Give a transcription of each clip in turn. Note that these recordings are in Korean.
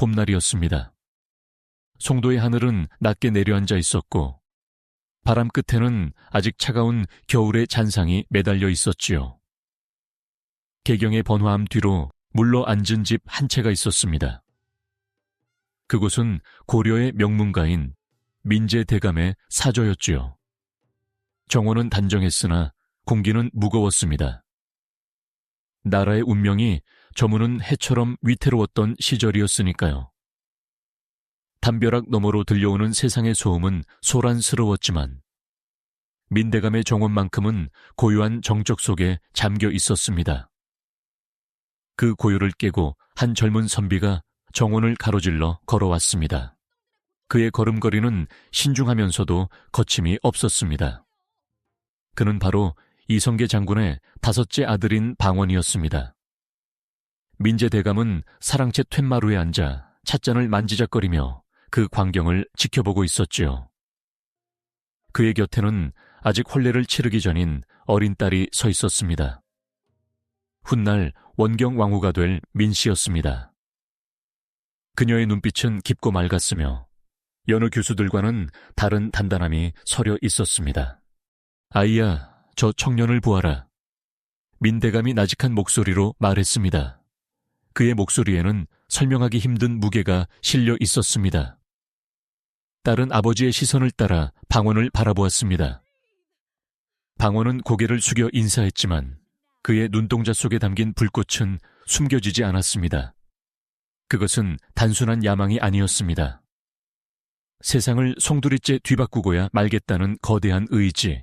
봄날이었습니다. 송도의 하늘은 낮게 내려앉아 있었고 바람 끝에는 아직 차가운 겨울의 잔상이 매달려 있었지요. 개경의 번화함 뒤로 물러 앉은 집 한 채가 있었습니다. 그곳은 고려의 명문가인 민제대감의 사저였지요. 정원은 단정했으나 공기는 무거웠습니다. 나라의 운명이 저무는 해처럼 위태로웠던 시절이었으니까요. 담벼락 너머로 들려오는 세상의 소음은 소란스러웠지만 민대감의 정원만큼은 고요한 정적 속에 잠겨 있었습니다. 그 고요를 깨고 한 젊은 선비가 정원을 가로질러 걸어왔습니다. 그의 걸음걸이는 신중하면서도 거침이 없었습니다. 그는 바로 이성계 장군의 다섯째 아들인 방원이었습니다. 민제대감은 사랑채 툇마루에 앉아 찻잔을 만지작거리며 그 광경을 지켜보고 있었지요. 그의 곁에는 아직 혼례를 치르기 전인 어린 딸이 서 있었습니다. 훗날 원경왕후가 될 민씨였습니다. 그녀의 눈빛은 깊고 맑았으며 여느 교수들과는 다른 단단함이 서려 있었습니다. 아이야, 저 청년을 보아라. 민대감이 나직한 목소리로 말했습니다. 그의 목소리에는 설명하기 힘든 무게가 실려 있었습니다. 딸은 아버지의 시선을 따라 방원을 바라보았습니다. 방원은 고개를 숙여 인사했지만 그의 눈동자 속에 담긴 불꽃은 숨겨지지 않았습니다. 그것은 단순한 야망이 아니었습니다. 세상을 송두리째 뒤바꾸고야 말겠다는 거대한 의지,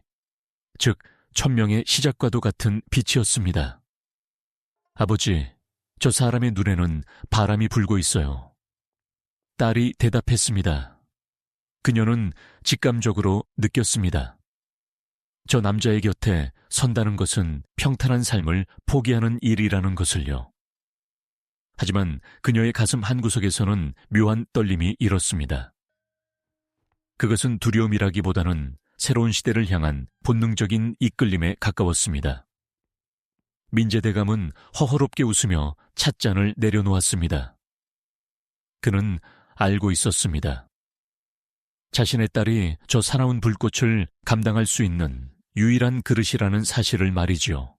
즉 천명의 시작과도 같은 빛이었습니다. 아버지, 저 사람의 눈에는 바람이 불고 있어요. 딸이 대답했습니다. 그녀는 직감적으로 느꼈습니다. 저 남자의 곁에 선다는 것은 평탄한 삶을 포기하는 일이라는 것을요. 하지만 그녀의 가슴 한구석에서는 묘한 떨림이 일었습니다. 그것은 두려움이라기보다는 새로운 시대를 향한 본능적인 이끌림에 가까웠습니다. 민제대감은 허허롭게 웃으며 찻잔을 내려놓았습니다. 그는 알고 있었습니다. 자신의 딸이 저 사나운 불꽃을 감당할 수 있는 유일한 그릇이라는 사실을 말이지요.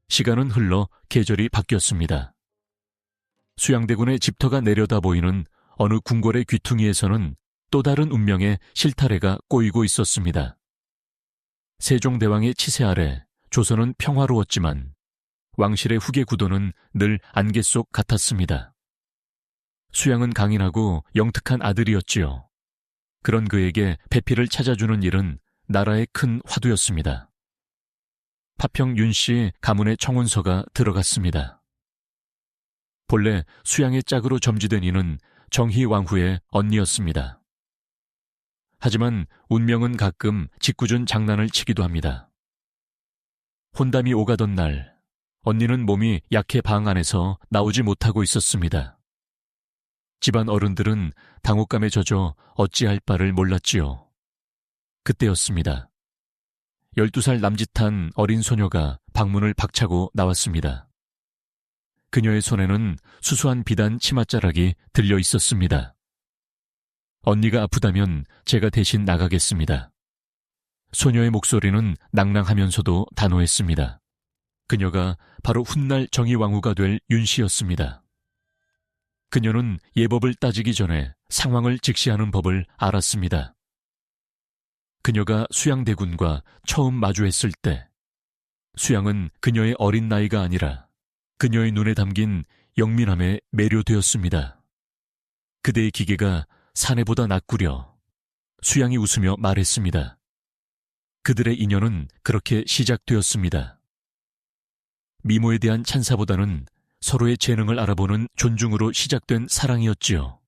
시간은 흘러 계절이 바뀌었습니다. 수양대군의 집터가 내려다 보이는 어느 궁궐의 귀퉁이에서는 또 다른 운명의 실타래가 꼬이고 있었습니다. 세종대왕의 치세 아래 조선은 평화로웠지만 왕실의 후계 구도는 늘 안개 속 같았습니다. 수양은 강인하고 영특한 아들이었지요. 그런 그에게 배필을 찾아주는 일은 나라의 큰 화두였습니다. 파평 윤씨 가문의 청혼서가 들어갔습니다. 본래 수양의 짝으로 점지된 이는 정희왕후의 언니였습니다. 하지만 운명은 가끔 짓궂은 장난을 치기도 합니다. 혼담이 오가던 날, 언니는 몸이 약해 방 안에서 나오지 못하고 있었습니다. 집안 어른들은 당혹감에 젖어 어찌할 바를 몰랐지요. 그때였습니다. 12살 남짓한 어린 소녀가 방문을 박차고 나왔습니다. 그녀의 손에는 수수한 비단 치맛자락이 들려 있었습니다. 언니가 아프다면 제가 대신 나가겠습니다. 소녀의 목소리는 낭낭하면서도 단호했습니다. 그녀가 바로 훗날 정의왕후가 될 윤씨였습니다. 그녀는 예법을 따지기 전에 상황을 직시하는 법을 알았습니다. 그녀가 수양대군과 처음 마주했을 때 수양은 그녀의 어린 나이가 아니라 그녀의 눈에 담긴 영민함에 매료되었습니다. 그대의 기계가 사내보다 낫구려. 수양이 웃으며 말했습니다. 그들의 인연은 그렇게 시작되었습니다. 미모에 대한 찬사보다는 서로의 재능을 알아보는 존중으로 시작된 사랑이었지요.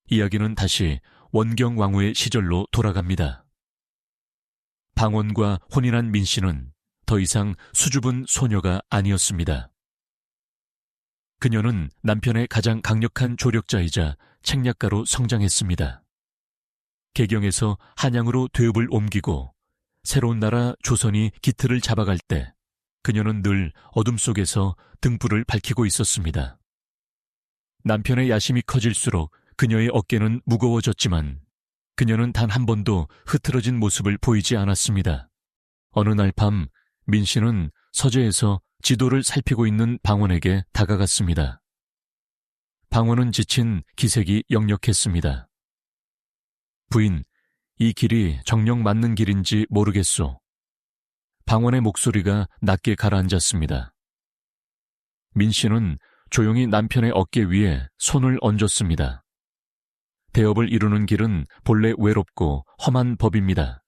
이야기는 다시 원경왕후의 시절로 돌아갑니다. 방원과 혼인한 민씨는 더 이상 수줍은 소녀가 아니었습니다. 그녀는 남편의 가장 강력한 조력자이자 책략가로 성장했습니다. 개경에서 한양으로 대읍을 옮기고 새로운 나라 조선이 기틀을 잡아갈 때 그녀는 늘 어둠 속에서 등불을 밝히고 있었습니다. 남편의 야심이 커질수록 그녀의 어깨는 무거워졌지만 그녀는 단 한 번도 흐트러진 모습을 보이지 않았습니다. 어느 날 밤 민 씨는 서재에서 지도를 살피고 있는 방원에게 다가갔습니다. 방원은 지친 기색이 역력했습니다. 부인, 이 길이 정녕 맞는 길인지 모르겠소. 방원의 목소리가 낮게 가라앉았습니다. 민 씨는 조용히 남편의 어깨 위에 손을 얹었습니다. 대업을 이루는 길은 본래 외롭고 험한 법입니다.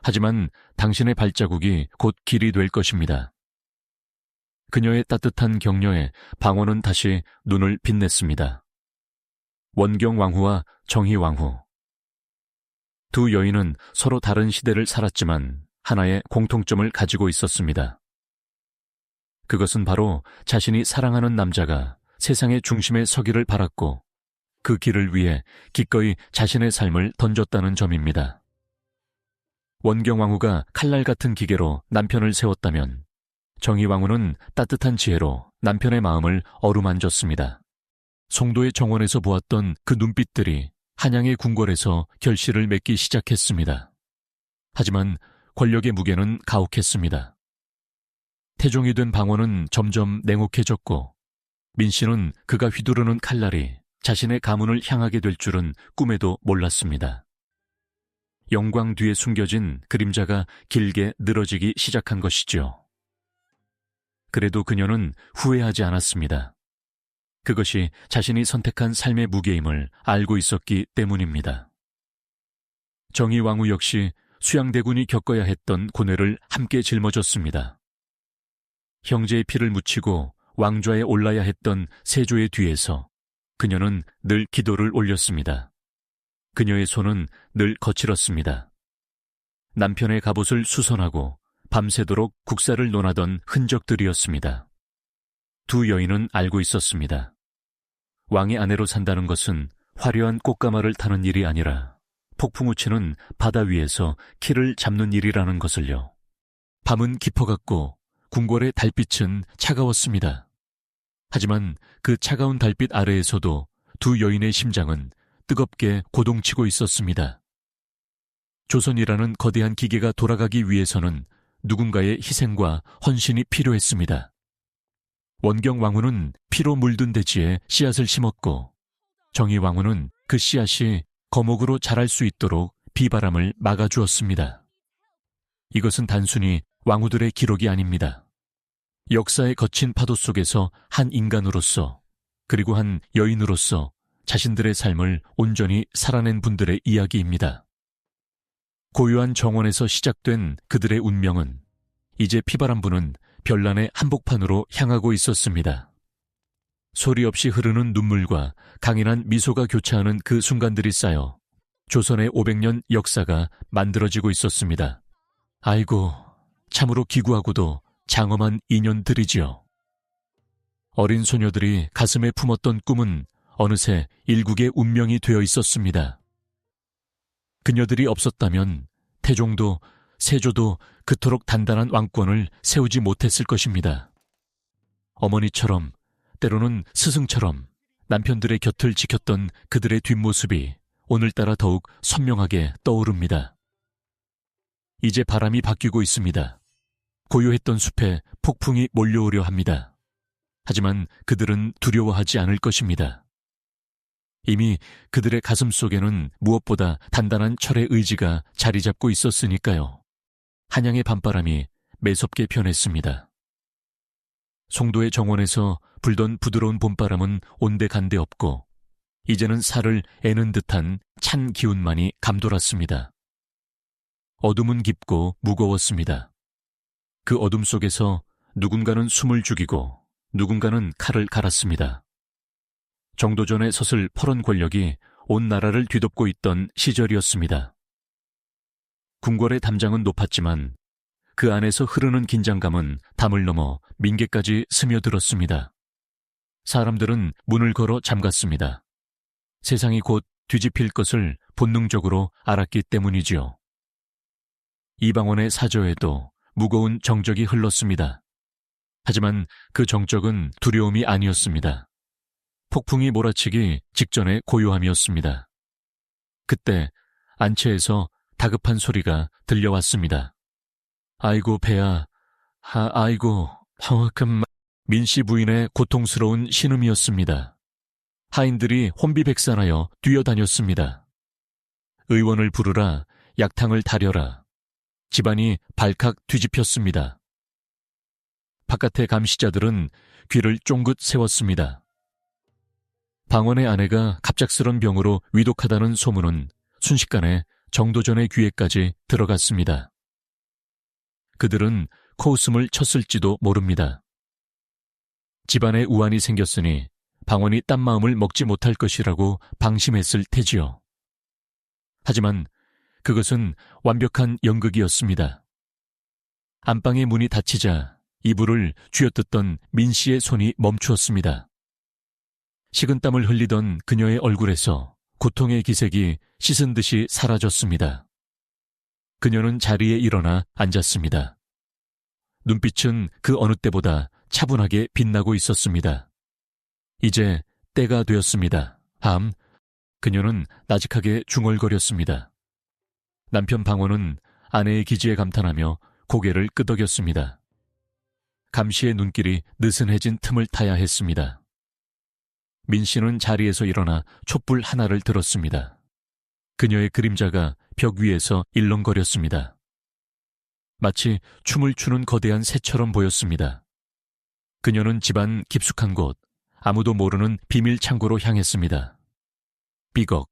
하지만 당신의 발자국이 곧 길이 될 것입니다. 그녀의 따뜻한 격려에 방원은 다시 눈을 빛냈습니다. 원경왕후와 정희왕후. 두 여인은 서로 다른 시대를 살았지만 하나의 공통점을 가지고 있었습니다. 그것은 바로 자신이 사랑하는 남자가 세상의 중심에 서기를 바랐고 그 길을 위해 기꺼이 자신의 삶을 던졌다는 점입니다. 원경왕후가 칼날 같은 기계로 남편을 세웠다면 정희왕후는 따뜻한 지혜로 남편의 마음을 어루만졌습니다. 송도의 정원에서 보았던 그 눈빛들이 한양의 궁궐에서 결실을 맺기 시작했습니다. 하지만 권력의 무게는 가혹했습니다. 태종이 된 방원은 점점 냉혹해졌고 민 씨는 그가 휘두르는 칼날이 자신의 가문을 향하게 될 줄은 꿈에도 몰랐습니다. 영광 뒤에 숨겨진 그림자가 길게 늘어지기 시작한 것이죠. 그래도 그녀는 후회하지 않았습니다. 그것이 자신이 선택한 삶의 무게임을 알고 있었기 때문입니다. 정희왕후 역시 수양대군이 겪어야 했던 고뇌를 함께 짊어졌습니다. 형제의 피를 묻히고 왕좌에 올라야 했던 세조의 뒤에서 그녀는 늘 기도를 올렸습니다. 그녀의 손은 늘 거칠었습니다. 남편의 갑옷을 수선하고 밤새도록 국사를 논하던 흔적들이었습니다. 두 여인은 알고 있었습니다. 왕의 아내로 산다는 것은 화려한 꽃가마를 타는 일이 아니라 폭풍우 치는 바다 위에서 키를 잡는 일이라는 것을요. 밤은 깊어갔고 궁궐의 달빛은 차가웠습니다. 하지만 그 차가운 달빛 아래에서도 두 여인의 심장은 뜨겁게 고동치고 있었습니다. 조선이라는 거대한 기계가 돌아가기 위해서는 누군가의 희생과 헌신이 필요했습니다. 원경왕후는 피로 물든 대지에 씨앗을 심었고 정희왕후는 그 씨앗이 거목으로 자랄 수 있도록 비바람을 막아주었습니다. 이것은 단순히 왕후들의 기록이 아닙니다. 역사의 거친 파도 속에서 한 인간으로서 그리고 한 여인으로서 자신들의 삶을 온전히 살아낸 분들의 이야기입니다. 고요한 정원에서 시작된 그들의 운명은 이제 피바람 부는 별난의 한복판으로 향하고 있었습니다. 소리 없이 흐르는 눈물과 강인한 미소가 교차하는 그 순간들이 쌓여 조선의 500년 역사가 만들어지고 있었습니다. 아이고, 참으로 기구하고도 장엄한 인연들이지요. 어린 소녀들이 가슴에 품었던 꿈은 어느새 일국의 운명이 되어 있었습니다. 그녀들이 없었다면 태종도 세조도 그토록 단단한 왕권을 세우지 못했을 것입니다. 어머니처럼 때로는 스승처럼 남편들의 곁을 지켰던 그들의 뒷모습이 오늘따라 더욱 선명하게 떠오릅니다. 이제 바람이 바뀌고 있습니다. 고요했던 숲에 폭풍이 몰려오려 합니다. 하지만 그들은 두려워하지 않을 것입니다. 이미 그들의 가슴 속에는 무엇보다 단단한 철의 의지가 자리 잡고 있었으니까요. 한양의 밤바람이 매섭게 변했습니다. 송도의 정원에서 불던 부드러운 봄바람은 온데간데 없고 이제는 살을 애는 듯한 찬 기운만이 감돌았습니다. 어둠은 깊고 무거웠습니다. 그 어둠 속에서 누군가는 숨을 죽이고 누군가는 칼을 갈았습니다. 정도전의 서슬 퍼런 권력이 온 나라를 뒤덮고 있던 시절이었습니다. 궁궐의 담장은 높았지만 그 안에서 흐르는 긴장감은 담을 넘어 민계까지 스며들었습니다. 사람들은 문을 걸어 잠갔습니다. 세상이 곧 뒤집힐 것을 본능적으로 알았기 때문이지요. 이방원의 사저에도 무거운 정적이 흘렀습니다. 하지만 그 정적은 두려움이 아니었습니다. 폭풍이 몰아치기 직전의 고요함이었습니다. 그때 안채에서 다급한 소리가 들려왔습니다. 아이고 배야, 아이고 민씨 부인의 고통스러운 신음이었습니다. 하인들이 혼비백산하여 뛰어다녔습니다. 의원을 부르라, 약탕을 다려라. 집안이 발칵 뒤집혔습니다. 바깥의 감시자들은 귀를 쫑긋 세웠습니다. 방원의 아내가 갑작스런 병으로 위독하다는 소문은 순식간에 정도전의 귀에까지 들어갔습니다. 그들은 코웃음을 쳤을지도 모릅니다. 집안에 우환이 생겼으니 방원이 딴 마음을 먹지 못할 것이라고 방심했을 테지요. 하지만 그것은 완벽한 연극이었습니다. 안방의 문이 닫히자 이불을 쥐어뜯던 민씨의 손이 멈추었습니다. 식은땀을 흘리던 그녀의 얼굴에서 고통의 기색이 씻은 듯이 사라졌습니다. 그녀는 자리에 일어나 앉았습니다. 눈빛은 그 어느 때보다 차분하게 빛나고 있었습니다. 이제 때가 되었습니다. 그녀는 나직하게 중얼거렸습니다. 남편 방원은 아내의 기지에 감탄하며 고개를 끄덕였습니다. 감시의 눈길이 느슨해진 틈을 타야 했습니다. 민씨는 자리에서 일어나 촛불 하나를 들었습니다. 그녀의 그림자가 벽 위에서 일렁거렸습니다. 마치 춤을 추는 거대한 새처럼 보였습니다. 그녀는 집안 깊숙한 곳, 아무도 모르는 비밀 창고로 향했습니다. 삐걱.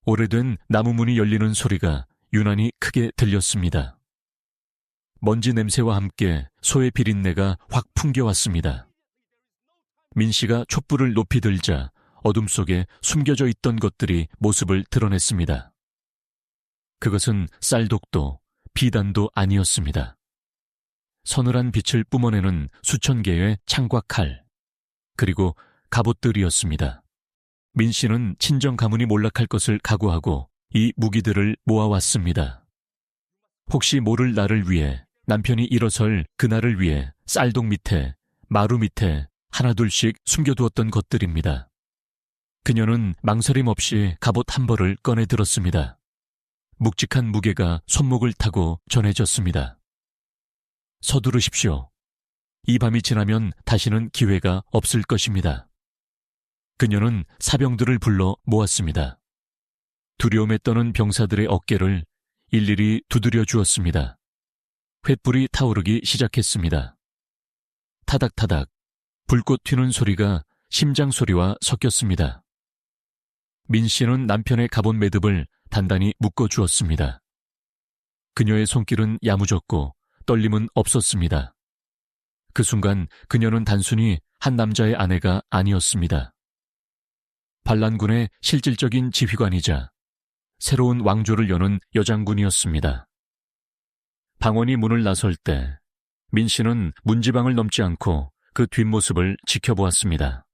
오래된 나무 문이 열리는 소리가 유난히 크게 들렸습니다. 먼지 냄새와 함께 소의 비린내가 확 풍겨왔습니다. 민씨가 촛불을 높이 들자 어둠 속에 숨겨져 있던 것들이 모습을 드러냈습니다. 그것은 쌀독도 비단도 아니었습니다. 서늘한 빛을 뿜어내는 수천 개의 창과 칼, 그리고 갑옷들이었습니다. 민씨는 친정 가문이 몰락할 것을 각오하고 이 무기들을 모아왔습니다. 혹시 모를 날을 위해, 남편이 일어설 그날을 위해 쌀독 밑에, 마루 밑에 하나둘씩 숨겨두었던 것들입니다. 그녀는 망설임 없이 갑옷 한 벌을 꺼내 들었습니다. 묵직한 무게가 손목을 타고 전해졌습니다. 서두르십시오. 이 밤이 지나면 다시는 기회가 없을 것입니다. 그녀는 사병들을 불러 모았습니다. 두려움에 떠는 병사들의 어깨를 일일이 두드려 주었습니다. 횃불이 타오르기 시작했습니다. 타닥타닥, 불꽃 튀는 소리가 심장 소리와 섞였습니다. 민씨는 남편의 갑옷 매듭을 단단히 묶어주었습니다. 그녀의 손길은 야무졌고 떨림은 없었습니다. 그 순간 그녀는 단순히 한 남자의 아내가 아니었습니다. 반란군의 실질적인 지휘관이자 새로운 왕조를 여는 여장군이었습니다. 방원이 문을 나설 때 민씨는 문지방을 넘지 않고 그 뒷모습을 지켜보았습니다.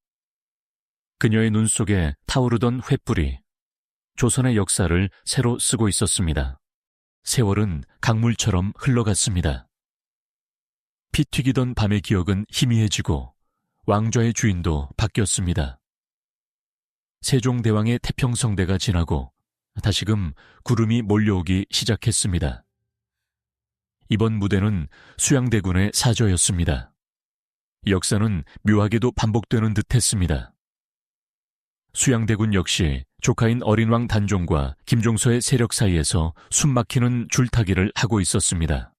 그녀의 눈 속에 타오르던 횃불이 조선의 역사를 새로 쓰고 있었습니다. 세월은 강물처럼 흘러갔습니다. 피 튀기던 밤의 기억은 희미해지고 왕좌의 주인도 바뀌었습니다. 세종대왕의 태평성대가 지나고 다시금 구름이 몰려오기 시작했습니다. 이번 무대는 수양대군의 사저였습니다. 역사는 묘하게도 반복되는 듯했습니다. 수양대군 역시 조카인 어린왕 단종과 김종서의 세력 사이에서 숨막히는 줄타기를 하고 있었습니다.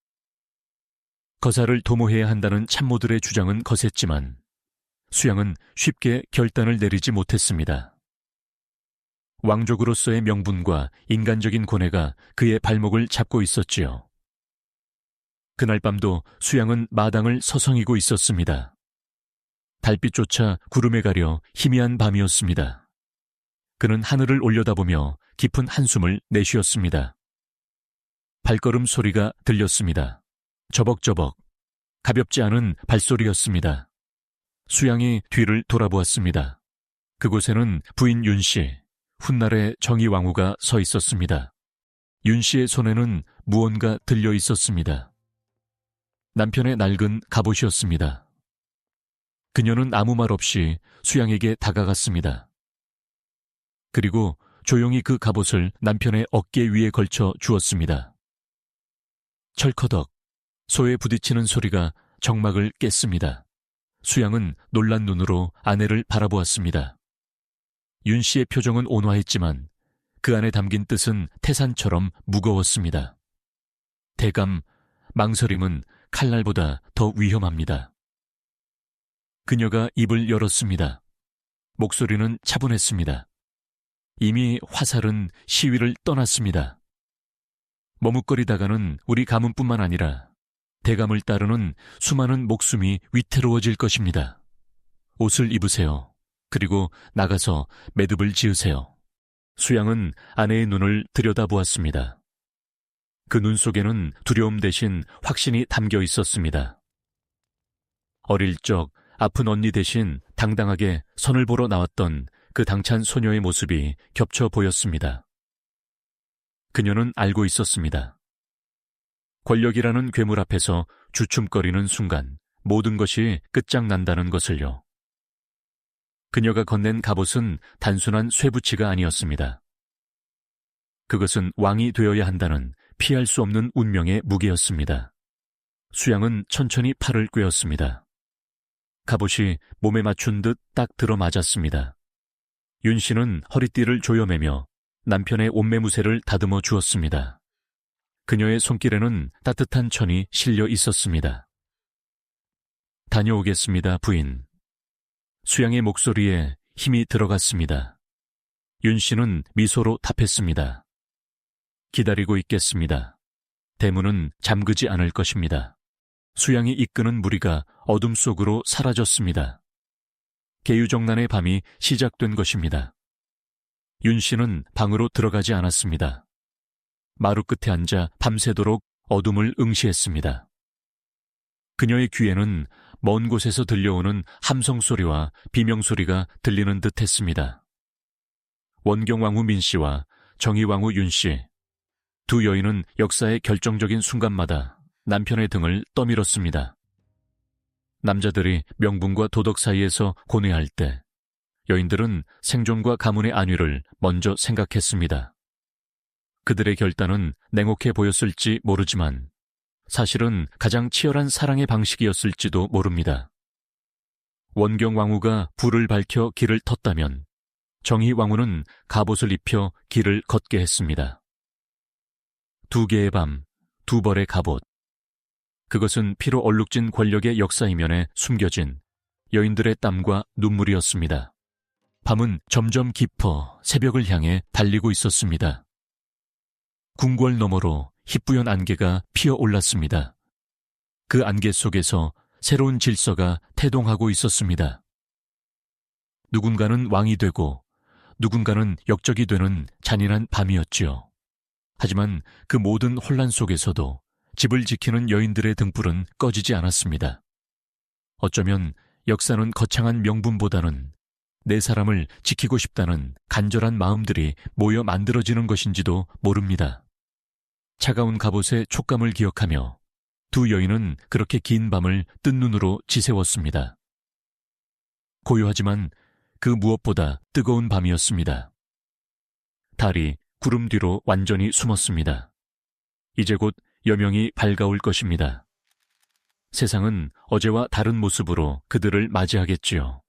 거사를 도모해야 한다는 참모들의 주장은 거셌지만 수양은 쉽게 결단을 내리지 못했습니다. 왕족으로서의 명분과 인간적인 고뇌가 그의 발목을 잡고 있었지요. 그날 밤도 수양은 마당을 서성이고 있었습니다. 달빛조차 구름에 가려 희미한 밤이었습니다. 그는 하늘을 올려다보며 깊은 한숨을 내쉬었습니다. 발걸음 소리가 들렸습니다. 저벅저벅, 가볍지 않은 발소리였습니다. 수양이 뒤를 돌아보았습니다. 그곳에는 부인 윤씨, 훗날의 정의왕후가 서 있었습니다. 윤씨의 손에는 무언가 들려 있었습니다. 남편의 낡은 갑옷이었습니다. 그녀는 아무 말 없이 수양에게 다가갔습니다. 그리고 조용히 그 갑옷을 남편의 어깨 위에 걸쳐 주었습니다. 철커덕, 소에 부딪히는 소리가 정막을 깼습니다. 수양은 놀란 눈으로 아내를 바라보았습니다. 윤 씨의 표정은 온화했지만 그 안에 담긴 뜻은 태산처럼 무거웠습니다. 대감, 망설임은 칼날보다 더 위험합니다. 그녀가 입을 열었습니다. 목소리는 차분했습니다. 이미 화살은 시위를 떠났습니다. 머뭇거리다가는 우리 가문뿐만 아니라 대감을 따르는 수많은 목숨이 위태로워질 것입니다. 옷을 입으세요. 그리고 나가서 매듭을 지으세요. 수양은 아내의 눈을 들여다보았습니다. 그 눈 속에는 두려움 대신 확신이 담겨 있었습니다. 어릴 적 아픈 언니 대신 당당하게 선을 보러 나왔던 그 당찬 소녀의 모습이 겹쳐 보였습니다. 그녀는 알고 있었습니다. 권력이라는 괴물 앞에서 주춤거리는 순간 모든 것이 끝장난다는 것을요. 그녀가 건넨 갑옷은 단순한 쇠붙이가 아니었습니다. 그것은 왕이 되어야 한다는 피할 수 없는 운명의 무게였습니다. 수양은 천천히 팔을 꿰었습니다. 갑옷이 몸에 맞춘 듯 딱 들어맞았습니다. 윤 씨는 허리띠를 조여매며 남편의 옷매무새를 다듬어 주었습니다. 그녀의 손길에는 따뜻한 천이 실려 있었습니다. 다녀오겠습니다, 부인. 수양의 목소리에 힘이 들어갔습니다. 윤 씨는 미소로 답했습니다. 기다리고 있겠습니다. 대문은 잠그지 않을 것입니다. 수양이 이끄는 무리가 어둠 속으로 사라졌습니다. 계유정난의 밤이 시작된 것입니다. 윤 씨는 방으로 들어가지 않았습니다. 마루 끝에 앉아 밤새도록 어둠을 응시했습니다. 그녀의 귀에는 먼 곳에서 들려오는 함성소리와 비명소리가 들리는 듯 했습니다. 원경왕후 민 씨와 정의왕후 윤 씨, 두 여인은 역사의 결정적인 순간마다 남편의 등을 떠밀었습니다. 남자들이 명분과 도덕 사이에서 고뇌할 때 여인들은 생존과 가문의 안위를 먼저 생각했습니다. 그들의 결단은 냉혹해 보였을지 모르지만 사실은 가장 치열한 사랑의 방식이었을지도 모릅니다. 원경왕후가 불을 밝혀 길을 텄다면 정의왕후는 갑옷을 입혀 길을 걷게 했습니다. 두 개의 밤, 두 벌의 갑옷. 그것은 피로 얼룩진 권력의 역사이면에 숨겨진 여인들의 땀과 눈물이었습니다. 밤은 점점 깊어 새벽을 향해 달리고 있었습니다. 궁궐 너머로 희뿌연 안개가 피어올랐습니다. 그 안개 속에서 새로운 질서가 태동하고 있었습니다. 누군가는 왕이 되고 누군가는 역적이 되는 잔인한 밤이었지요. 하지만 그 모든 혼란 속에서도 집을 지키는 여인들의 등불은 꺼지지 않았습니다. 어쩌면 역사는 거창한 명분보다는 내 사람을 지키고 싶다는 간절한 마음들이 모여 만들어지는 것인지도 모릅니다. 차가운 갑옷의 촉감을 기억하며 두 여인은 그렇게 긴 밤을 뜬 눈으로 지새웠습니다. 고요하지만 그 무엇보다 뜨거운 밤이었습니다. 달이 구름 뒤로 완전히 숨었습니다. 이제 곧 여명이 밝아올 것입니다. 세상은 어제와 다른 모습으로 그들을 맞이하겠지요.